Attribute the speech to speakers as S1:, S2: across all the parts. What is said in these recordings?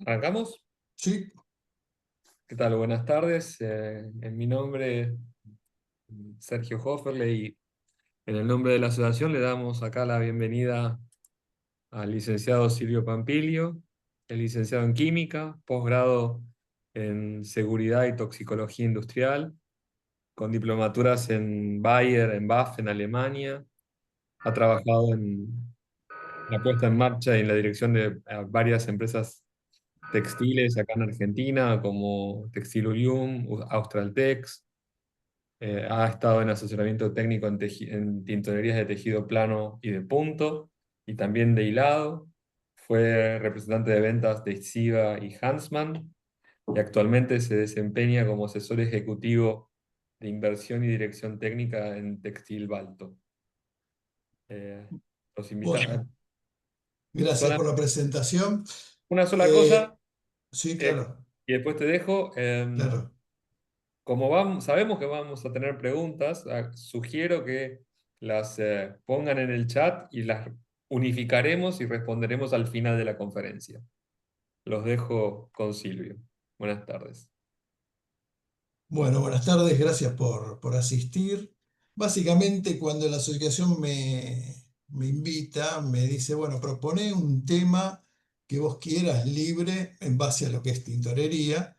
S1: ¿Arrancamos?
S2: Sí,
S1: ¿Qué tal? Buenas tardes. En mi nombre, Sergio Hofferle, y en el nombre de la asociación le damos acá la bienvenida al licenciado Silvio Pampilio, el licenciado en Química, posgrado en Seguridad y Toxicología Industrial, con diplomaturas en Bayer, en BAF, en Alemania. Ha trabajado en la puesta en marcha y en la dirección de varias empresas textiles acá en Argentina, como Textil Unión, Australtex. Ha estado en asesoramiento técnico en tintorerías de tejido plano y de punto, y también de hilado. Fue representante de ventas de Siva y Huntsman, y actualmente se desempeña como asesor ejecutivo de inversión y dirección técnica en Textil Balto. Eh, los invita.
S2: bueno, gracias
S1: sola-
S2: por la presentación.
S1: una sola
S2: Eh,
S1: cosa,
S2: sí,
S1: eh,
S2: claro,
S1: y después te dejo.
S2: claro.
S1: Como sabemos que vamos a tener preguntas, sugiero que las pongan en el chat y las unificaremos y responderemos al final de la conferencia. Los dejo con Silvio. Buenas tardes.
S2: Bueno, buenas tardes, gracias por asistir. Básicamente, cuando la asociación me invita, me dice, bueno, propone un tema que vos quieras libre en base a lo que es tintorería.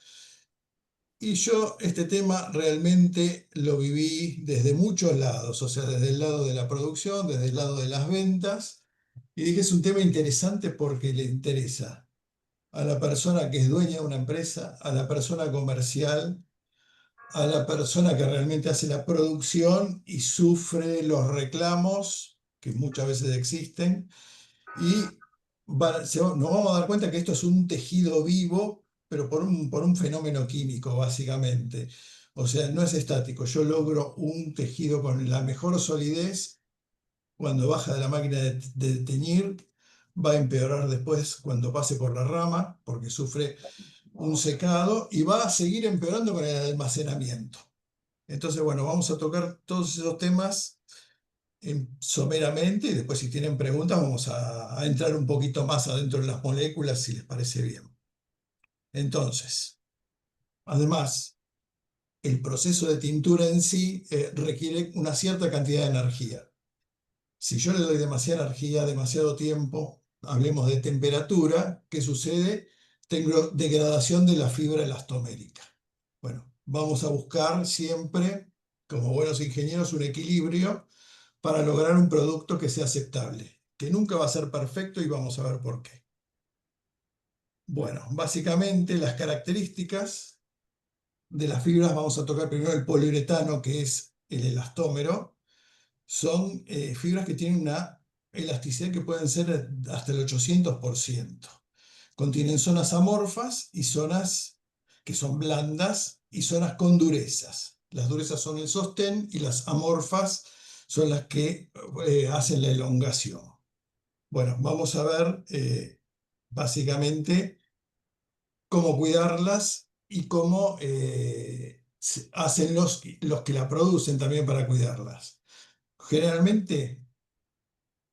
S2: Y yo este tema realmente lo viví desde muchos lados, o sea, desde el lado de la producción, desde el lado de las ventas. Y dije, es un tema interesante porque le interesa a la persona que es dueña de una empresa, a la persona comercial, a la persona que realmente hace la producción y sufre los reclamos que muchas veces existen. Y nos vamos a dar cuenta que esto es un tejido vivo, pero por un fenómeno químico, básicamente. O sea, no es estático. Yo logro un tejido con la mejor solidez cuando baja de la máquina de teñir, va a empeorar después cuando pase por la rama, porque sufre un secado y va a seguir empeorando con el almacenamiento. Entonces, bueno, vamos a tocar todos esos temas someramente y después si tienen preguntas vamos a entrar un poquito más adentro de las moléculas si les parece bien. Entonces, además, el proceso de tintura en sí requiere una cierta cantidad de energía. Si yo le doy demasiada energía, demasiado tiempo, hablemos de temperatura, ¿qué sucede? Tengo degradación de la fibra elastomérica. Bueno, vamos a buscar siempre, como buenos ingenieros, un equilibrio para lograr un producto que sea aceptable, que nunca va a ser perfecto y vamos a ver por qué. Bueno, básicamente las características de las fibras, vamos a tocar primero el poliuretano, que es el elastómero. Son fibras que tienen una elasticidad que pueden ser hasta el 800%. Contienen zonas amorfas y zonas que son blandas y zonas con durezas. Las durezas son el sostén y las amorfas son las que hacen la elongación. Bueno, vamos a ver básicamente cómo cuidarlas y cómo hacen los que la producen también para cuidarlas. Generalmente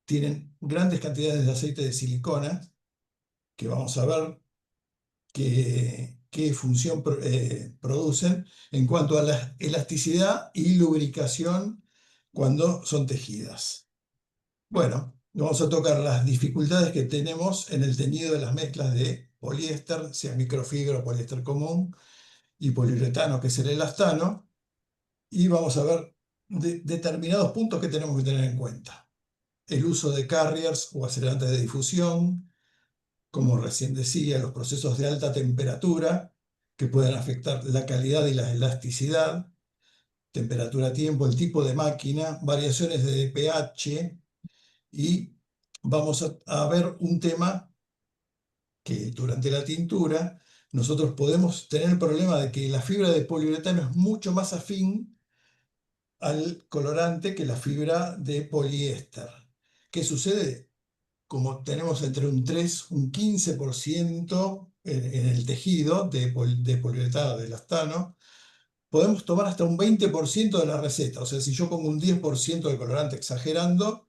S2: tienen grandes cantidades de aceite de silicona, que vamos a ver qué función producen en cuanto a la elasticidad y lubricación cuando son tejidas. Bueno, vamos a tocar las dificultades que tenemos en el teñido de las mezclas de poliéster, sea microfibra o poliéster común, y poliuretano, que es el elastano, y vamos a ver determinados puntos que tenemos que tener en cuenta. El uso de carriers o acelerantes de difusión, como recién decía, los procesos de alta temperatura que pueden afectar la calidad y la elasticidad, temperatura-tiempo, el tipo de máquina, variaciones de pH y vamos a ver un tema que durante la tintura nosotros podemos tener el problema de que la fibra de poliuretano es mucho más afín al colorante que la fibra de poliéster. ¿Qué sucede? Como tenemos entre un 3 un 15% en el tejido de poliuretano, de elastano, podemos tomar hasta un 20% de la receta. O sea, si yo pongo un 10% de colorante exagerando,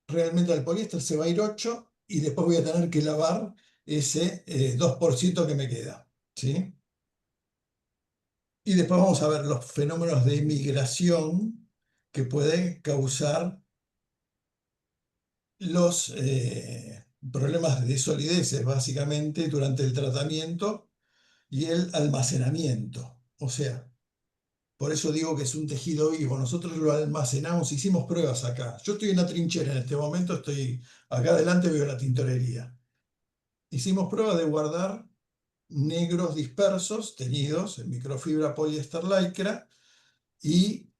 S2: realmente al poliéster se va a ir 8 y después voy a tener que lavar ese 2% que me queda, ¿sí? Y después vamos a ver los fenómenos de migración que pueden causar los problemas de solidez, básicamente, durante el tratamiento y el almacenamiento. O sea, por eso digo que es un tejido vivo. Nosotros lo almacenamos, hicimos pruebas acá. Yo estoy en la trinchera en este momento, estoy acá adelante, veo la tintorería. Hicimos pruebas de guardar negros dispersos, teñidos en microfibra poliéster lycra, y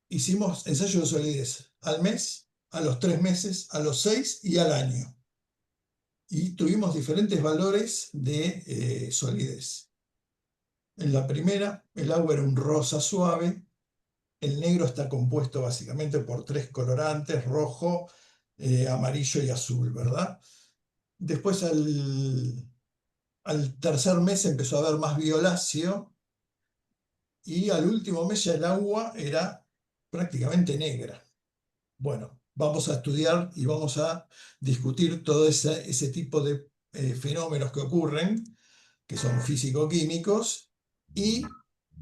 S2: hicimos ensayos de solidez al mes, a los 3 meses, a los 6 y al año. Y tuvimos diferentes valores de solidez. En la primera, el agua era un rosa suave. El negro está compuesto básicamente por tres colorantes, rojo, amarillo y azul, ¿verdad? Después al tercer mes empezó a haber más violáceo y al último mes ya el agua era prácticamente negra. Bueno, vamos a estudiar y vamos a discutir todo ese tipo de fenómenos que ocurren, que son físico-químicos, y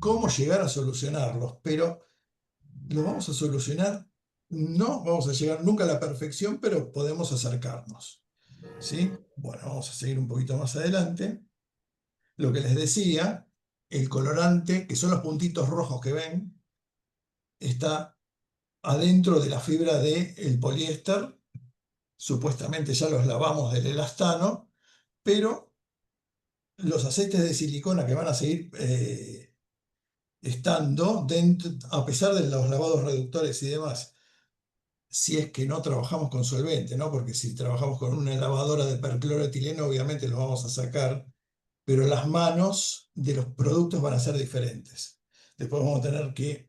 S2: cómo llegar a solucionarlos. Pero lo vamos a solucionar, no vamos a llegar nunca a la perfección, pero podemos acercarnos. ¿Sí? Bueno, vamos a seguir un poquito más adelante. Lo que les decía, el colorante, que son los puntitos rojos que ven, está adentro de la fibra del poliéster. Supuestamente ya los lavamos del elastano, pero los aceites de silicona que van a seguir estando dentro, a pesar de los lavados reductores y demás, si es que no trabajamos con solvente, ¿no? Porque si trabajamos con una lavadora de percloroetileno, obviamente los vamos a sacar, pero las manos de los productos van a ser diferentes. Después vamos a tener que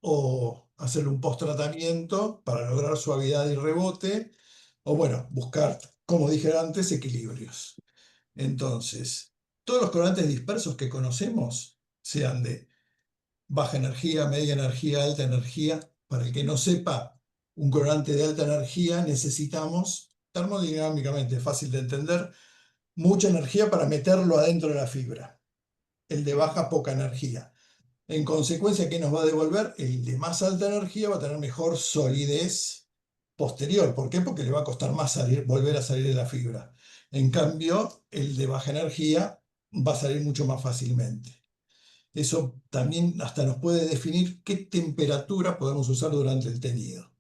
S2: o hacer un post-tratamiento para lograr suavidad y rebote, o bueno, buscar, como dije antes, equilibrios. Entonces, todos los colorantes dispersos que conocemos, sean de baja energía, media energía, alta energía, para el que no sepa, un colorante de alta energía necesitamos, termodinámicamente fácil de entender, mucha energía para meterlo adentro de la fibra. El de baja, poca energía. En consecuencia, ¿qué nos va a devolver? El de más alta energía va a tener mejor solidez posterior. ¿Por qué? Porque le va a costar más salir, volver a salir de la fibra. En cambio, el de baja energía va a salir mucho más fácilmente. Eso también hasta nos puede definir qué temperatura podemos usar durante el teñido.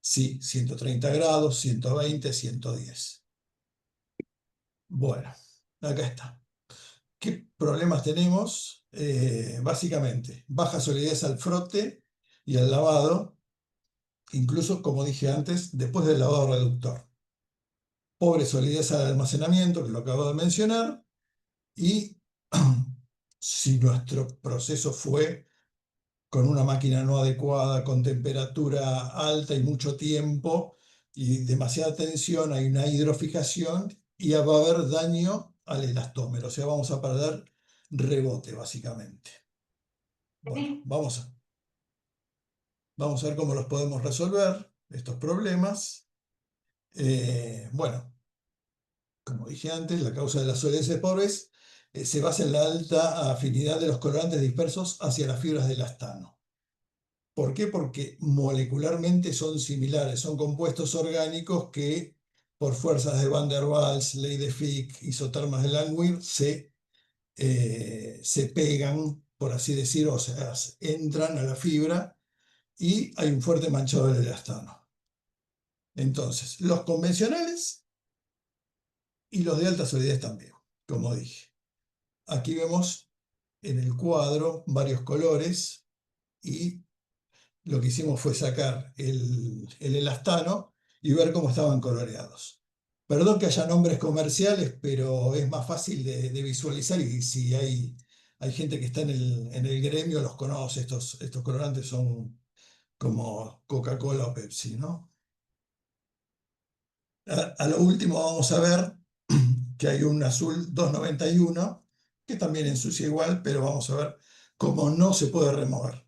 S2: Sí, 130 grados, 120, 110. Bueno, acá está. ¿Qué problemas tenemos? Básicamente, baja solidez al frote y al lavado, incluso, como dije antes, después del lavado reductor. Pobre solidez al almacenamiento, que lo acabo de mencionar, y si nuestro proceso fue con una máquina no adecuada, con temperatura alta y mucho tiempo, y demasiada tensión, hay una hidrofijación y va a haber daño al elastómero, o sea, vamos a perder rebote, básicamente. Bueno, vamos a ver cómo los podemos resolver, estos problemas. Bueno, como dije antes, la causa de las OLS pobres se basa en la alta afinidad de los colorantes dispersos hacia las fibras de elastano. ¿Por qué? Porque molecularmente son similares, son compuestos orgánicos que por fuerzas de Van der Waals, ley de Fick, isotermas de Langmuir, se pegan, por así decirlo, o sea, entran a la fibra y hay un fuerte manchado del elastano. Entonces, los convencionales y los de alta solidez también, como dije. Aquí vemos en el cuadro varios colores y lo que hicimos fue sacar el elastano y ver cómo estaban coloreados. Perdón que haya nombres comerciales, pero es más fácil de visualizar y si hay gente que está en el gremio los conoce, estos colorantes son como Coca-Cola o Pepsi, ¿no? A lo último vamos a ver que hay un azul 291 que también ensucia igual, pero vamos a ver cómo no se puede remover.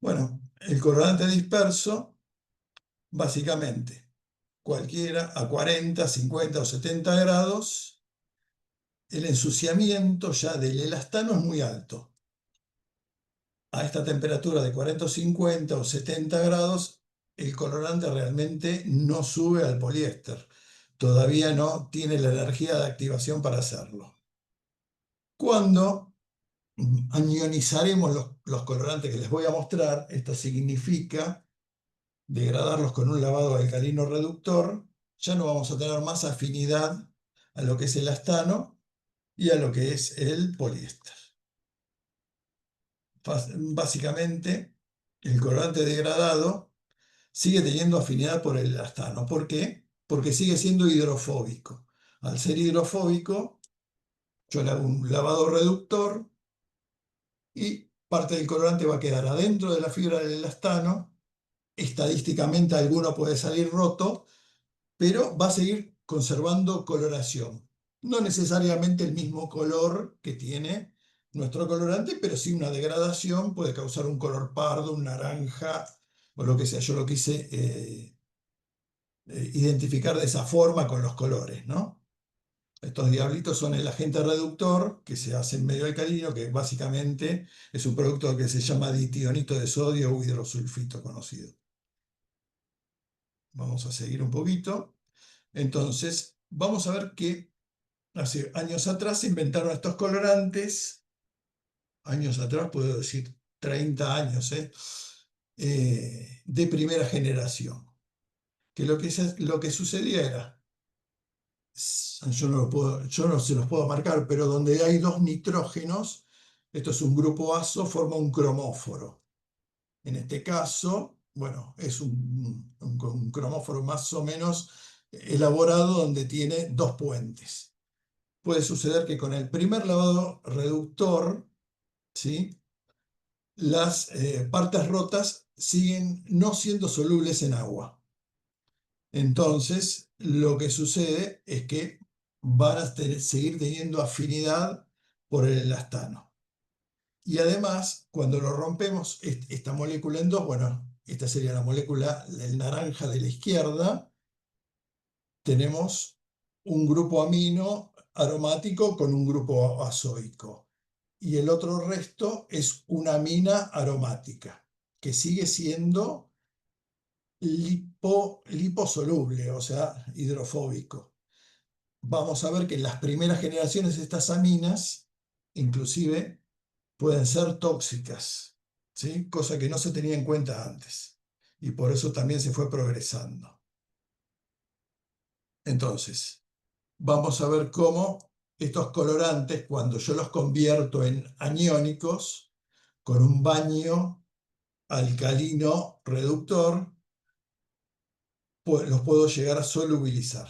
S2: Bueno, el colorante disperso, básicamente. cualquiera, a 40, 50 o 70 grados, el ensuciamiento ya del elastano es muy alto. A esta temperatura de 40 o 50 o 70 grados, el colorante realmente no sube al poliéster. Todavía no tiene la energía de activación para hacerlo. Cuando anionizaremos los colorantes que les voy a mostrar, esto significa degradarlos con un lavado alcalino reductor, ya no vamos a tener más afinidad a lo que es el elastano y a lo que es el poliéster. Básicamente, el colorante degradado sigue teniendo afinidad por el elastano. ¿Por qué? Porque sigue siendo hidrofóbico. Al ser hidrofóbico, yo le hago un lavado reductor y parte del colorante va a quedar adentro de la fibra del elastano. Estadísticamente alguno puede salir roto, pero va a seguir conservando coloración. No necesariamente el mismo color que tiene nuestro colorante, pero sí una degradación puede causar un color pardo, un naranja o lo que sea. Yo lo quise identificar de esa forma con los colores, ¿no? Estos diablitos son el agente reductor que se hace en medio alcalino, que básicamente es un producto que se llama ditionito de sodio o hidrosulfito conocido. Vamos a seguir un poquito. Entonces, vamos a ver que hace años atrás se inventaron estos colorantes, años atrás puedo decir 30 años, de primera generación. Que lo que sucedía era, yo no se los puedo marcar, pero donde hay dos nitrógenos, esto es un grupo azo, forma un cromóforo. En este caso, bueno, es un cromóforo más o menos elaborado donde tiene dos puentes. Puede suceder que con el primer lavado reductor, ¿sí?, las partes rotas siguen no siendo solubles en agua. Entonces, lo que sucede es que van a seguir teniendo afinidad por el elastano. Y además, cuando lo rompemos, esta molécula en dos, bueno, esta sería la molécula del naranja de la izquierda, tenemos un grupo amino aromático con un grupo azoico. Y el otro resto es una amina aromática, que sigue siendo liposoluble, o sea, hidrofóbico. Vamos a ver que en las primeras generaciones estas aminas, inclusive, pueden ser tóxicas, ¿sí?, cosa que no se tenía en cuenta antes. Y por eso también se fue progresando. Entonces, vamos a ver cómo estos colorantes, cuando yo los convierto en aniónicos, con un baño alcalino reductor, pues los puedo llegar a solubilizar.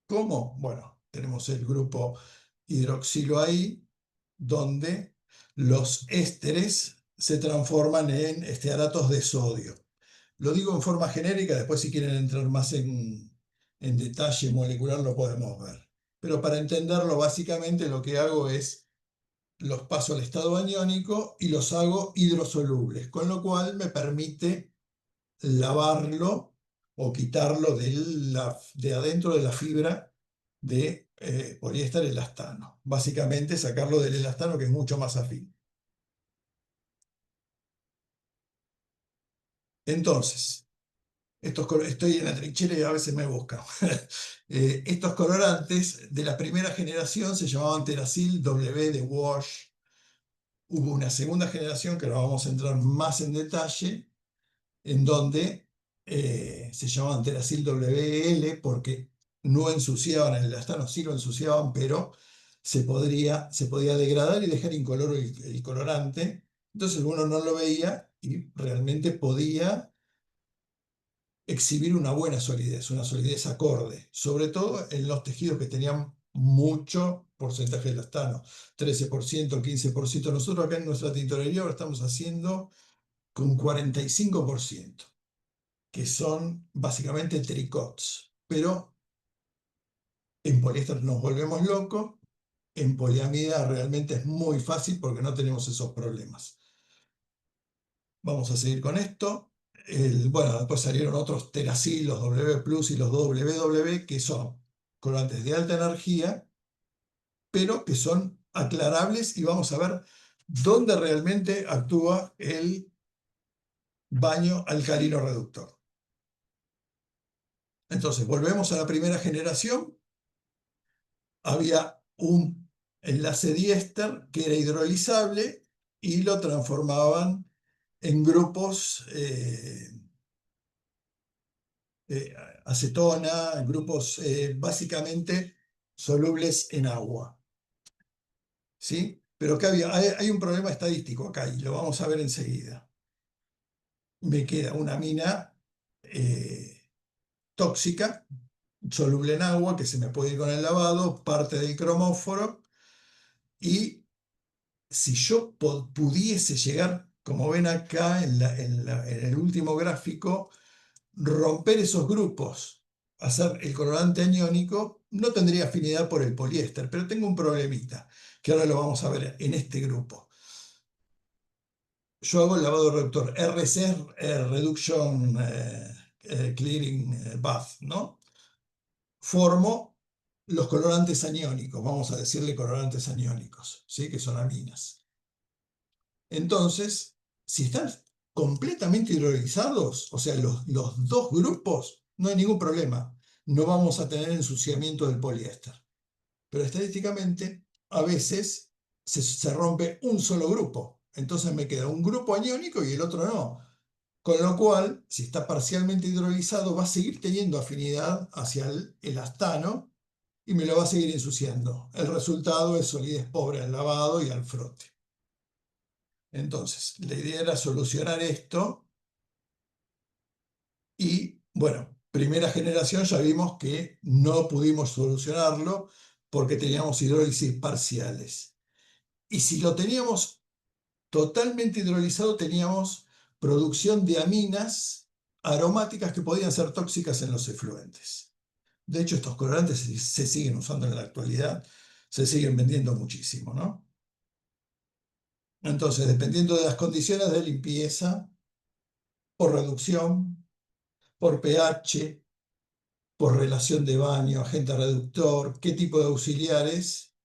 S2: ¿Cómo? Bueno, tenemos el grupo hidroxilo ahí, donde los ésteres se transforman en estearatos de sodio. Lo digo en forma genérica, después si quieren entrar más en detalle molecular lo podemos ver. Pero para entenderlo, básicamente lo que hago es los paso al estado aniónico y los hago hidrosolubles, con lo cual me permite lavarlo o quitarlo de adentro de la fibra de poliéster elastano. Básicamente sacarlo del elastano, que es mucho más afín. Entonces, estoy en la trinchera y a veces me buscan. Estos colorantes de la primera generación se llamaban Teracil W de Wash. Hubo una segunda generación que ahora vamos a entrar más en detalle, en donde se llamaban Teracil WL porque no ensuciaban el elastano, sí lo ensuciaban, pero se podía degradar y dejar incoloro el colorante. Entonces uno no lo veía y realmente podía exhibir una solidez acorde, sobre todo en los tejidos que tenían mucho porcentaje de elastano, 13%, 15%. Nosotros acá en nuestra tintorería ahora estamos haciendo con 45%, que son básicamente tricots, pero en poliéster nos volvemos locos, en poliamida realmente es muy fácil porque no tenemos esos problemas. Vamos a seguir con esto. Bueno, después salieron otros Teracil, los W Plus y los WW, que son colorantes de alta energía, pero que son aclarables y vamos a ver dónde realmente actúa el baño alcalino reductor. Entonces, volvemos a la primera generación. Había un enlace diéster que era hidrolizable y lo transformaban en grupos eh, acetona, grupos básicamente solubles en agua. ¿Sí? Pero ¿qué había? Hay un problema estadístico acá y lo vamos a ver enseguida. Me queda una mina tóxica, soluble en agua, que se me puede ir con el lavado, parte del cromóforo, y si yo pudiese llegar, como ven acá en el último gráfico, romper esos grupos, hacer el colorante aniónico, no tendría afinidad por el poliéster, pero tengo un problemita, que ahora lo vamos a ver en este grupo. Yo hago el lavado reductor, RC, Reduction Clearing Bath, ¿no? Formo los colorantes aniónicos, vamos a decirle colorantes aniónicos, ¿sí? Que son aminas. Entonces, si están completamente hidrolizados, o sea, los dos grupos, no hay ningún problema. No vamos a tener ensuciamiento del poliéster. Pero estadísticamente, a veces se rompe un solo grupo. Entonces me queda un grupo aniónico y el otro no. Con lo cual, si está parcialmente hidrolizado, va a seguir teniendo afinidad hacia el elastano y me lo va a seguir ensuciando. El resultado es solidez pobre al lavado y al frote. Entonces, la idea era solucionar esto y, bueno, primera generación ya vimos que no pudimos solucionarlo porque teníamos hidrólisis parciales. Y si lo teníamos totalmente hidrolizado, teníamos producción de aminas aromáticas que podían ser tóxicas en los efluentes. De hecho, estos colorantes se siguen usando en la actualidad, se siguen vendiendo muchísimo, ¿no? Entonces, dependiendo de las condiciones de limpieza, por reducción, por pH, por relación de baño, agente reductor, qué tipo de auxiliares,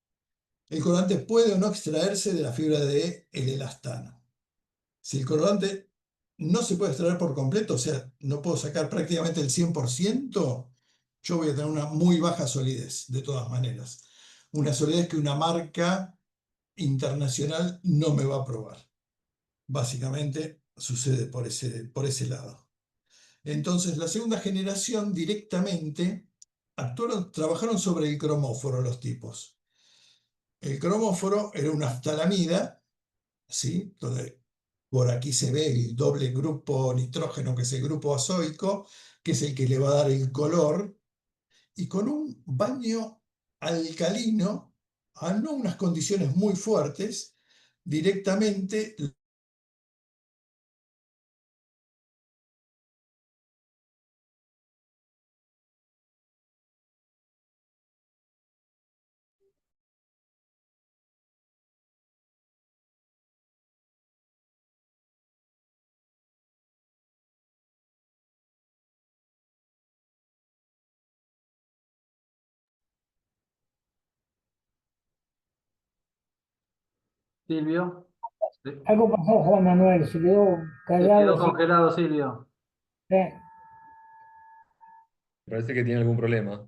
S2: el colorante puede o no extraerse de la fibra del elastano. Si el colorante no se puede extraer por completo, o sea, no puedo sacar prácticamente el 100%, yo voy a tener una muy baja solidez, de todas maneras. Una solidez que una marca internacional no me va a probar. Básicamente sucede por ese lado. Entonces, la segunda generación directamente trabajaron sobre el cromóforo los tipos. El cromóforo era una ftalamida, ¿sí? Donde por aquí se ve el doble grupo nitrógeno, que es el grupo azoico, que es el que le va a dar el color, y con un baño alcalino, a no unas condiciones muy fuertes, directamente.
S3: Silvio, se
S4: Algo pasó, Juan Manuel, se quedó
S3: se
S4: callado.
S3: quedó congelado, Silvio.
S4: Eh,
S1: Parece que tiene algún problema.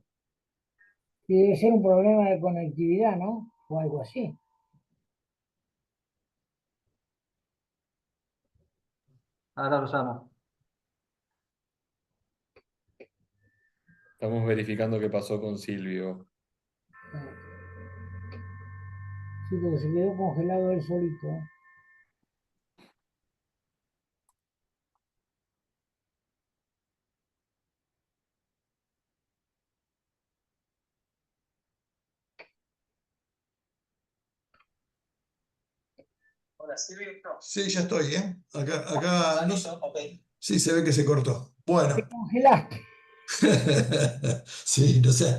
S4: y debe ser un problema de conectividad, ¿no? O algo así.
S3: Ahora lo llamo.
S1: Estamos verificando qué pasó con Silvio.
S4: Sí, pero se quedó congelado él solito.
S2: Sí, ya estoy, ¿eh? Acá no sí, se ve que se cortó.
S4: Te
S2: Bueno,
S4: congelaste.
S2: sí, no sé.